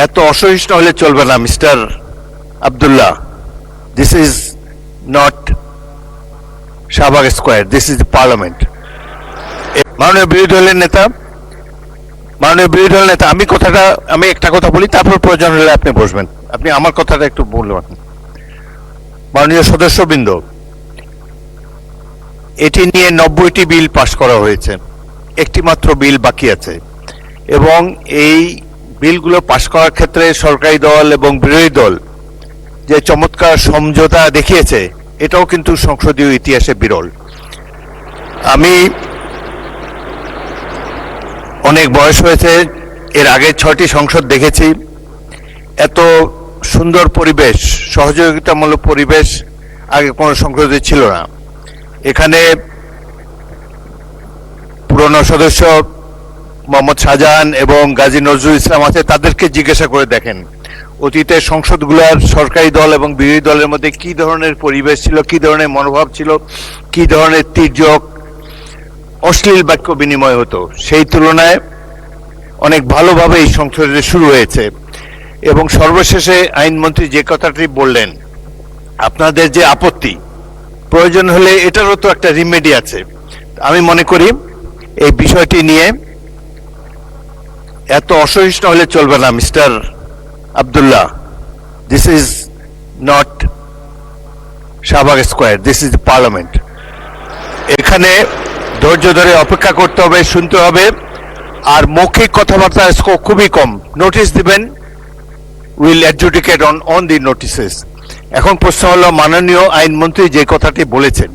এত অসহিষ্ণু হলে চলবে না mister Abdullah. This is not Shahbag square, this is parliament. মাননীয় বিরোধী দলের নেতা, আমি একটা কথা বলি, তারপর প্রয়োজন হলে আপনি বসবেন। আপনি আমার কথাটা একটু বলবেন। মাননীয় সদস্যবৃন্দ, এটি নিয়ে 90টি বিল পাশ করা হয়েছে, একটি মাত্র বিল বাকি আছে, এবং এই বিলগুলো পাশ করার ক্ষেত্রে সরকারি দল এবং বিরোধী দল যে চমৎকার সমঝোতা দেখিয়েছে, এটাও কিন্তু সংসদীয় ইতিহাসে বিরল। আমি অনেক বয়স হয়েছে, এর আগে 6টি সংসদ দেখেছি। এত সুন্দর পরিবেশ, সহযোগিতামূলক পরিবেশ আগে কোনো সংসদে ছিল না। এখানে পুরনো সদস্য মোহাম্মদ শাহজাহান এবং গাজী নজরুল ইসলাম আছে, তাদেরকে জিজ্ঞাসা করে দেখেন অতীতের সংসদগুলোর সরকারি দল এবং বিরোধী দলের মধ্যে কি ধরনের পরিবেশ ছিল, কি ধরনের মনোভাব ছিল, কি ধরনের তির্যক অশ্লীল বাক্য বিনিময় হতো। সেই তুলনায় অনেক ভালোভাবে এই সংসদে শুরু হয়েছে। এবং সর্বশেষে আইনমন্ত্রী যে কথাটি বললেন, আপনাদের যে আপত্তি, প্রয়োজন হলে এটারও তো একটা রিমেডি আছে। আমি মনে করি এই বিষয়টি নিয়ে এত অসহিষ্ণু হলে চলবে না mister Abdullah. This is not Shahbag square, this is parliament. এখানে ধৈর্য ধরে অপেক্ষা করতে হবে, শুনতে হবে, আর মৌখিক কথাবার্তা খুবই কম। নোটিশ দিবেন, will adjudicate on the notices. এখন প্রশ্ন হলো, মাননীয় আইনমন্ত্রী যে কথাটি বলেছেন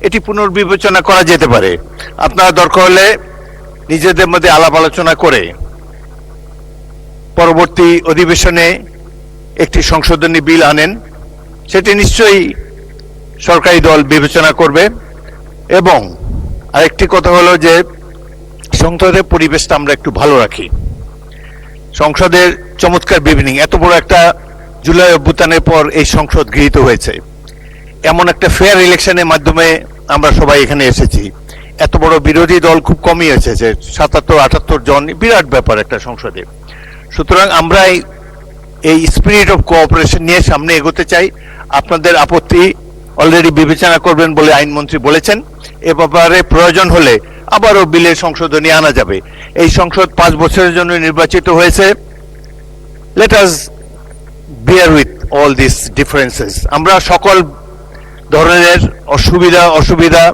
এটি পুনর্বিবেচনা করা যেতে পারে। আপনারা দরকার হলে নিজেদের মধ্যে আলাপ আলোচনা করে পরবর্তী অধিবেশনে একটি সংশোধনী বিল আনেন, সেটি নিশ্চয়ই সরকারি দল বিবেচনা করবে। এবং আরেকটি কথা হলো যে সংসদের পরিবেশটা আমরা একটু ভালো রাখি। সংসদের চমৎকার বিভিনিং, এত বড় একটা জুলাই অভ্যুত্থানের পর এই সংসদ গৃহীত হয়েছে, এমন একটা ফেয়ার ইলেকশনের মাধ্যমে আমরা সবাই এখানে এসেছি। এত বড় বিরোধী দল খুব কমই এসেছে, 77-78 জন, বিরাট ব্যাপার একটা সংসদে। সুতরাং আমরা এই স্পিরিট অফ কোঅপারেশন নিয়ে সামনে এগোতে চাই। আপনাদের আপত্তি অলরেডি বিবেচনা করবেন বলে আইনমন্ত্রী বলেছেন। এ ব্যাপারে প্রয়োজন হলে আবারও বিলের সংশোধনী আনা যাবে। এই সংসদ 5 বছরের জন্য নির্বাচিত হয়েছে। Let us beer with all this differences. আমরা সকল ধরনের অসুবিধা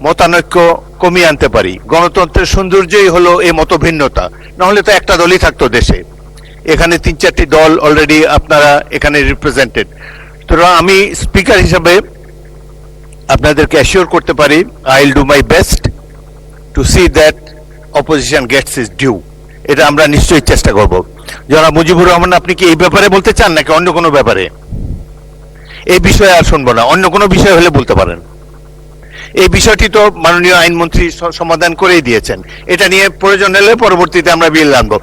মতানৈক্য কমিয়ে আনতে পারি। গণতন্ত্রের সৌন্দর্যই হলো এই মতভিন্নতা, নাহলে তো একটা দলই থাকতো দেশে। এখানে 3-4টি দল অলরেডি আপনারা এখানে রিপ্রেজেন্টেড। তো আমি স্পিকার হিসাবে আপনাদেরকে অ্যাসিওর করতে পারি, I will do my best to see that opposition gets is due. এটা আমরা নিশ্চয়ই চেষ্টা করব। জনাব মুজিবুর রহমান, আপনি কি এই ব্যাপারে বলতে চান নাকি অন্য কোনো ব্যাপারে? এই বিষয়ে আর শুনবো না, অন্য কোনো বিষয় হলে বলতে পারেন। এই বিষয়টি তো মাননীয় আইনমন্ত্রী সমাধান করেই দিয়েছেন। এটা নিয়ে প্রয়োজন হলে পরবর্তীতে আমরা বিল আনবো।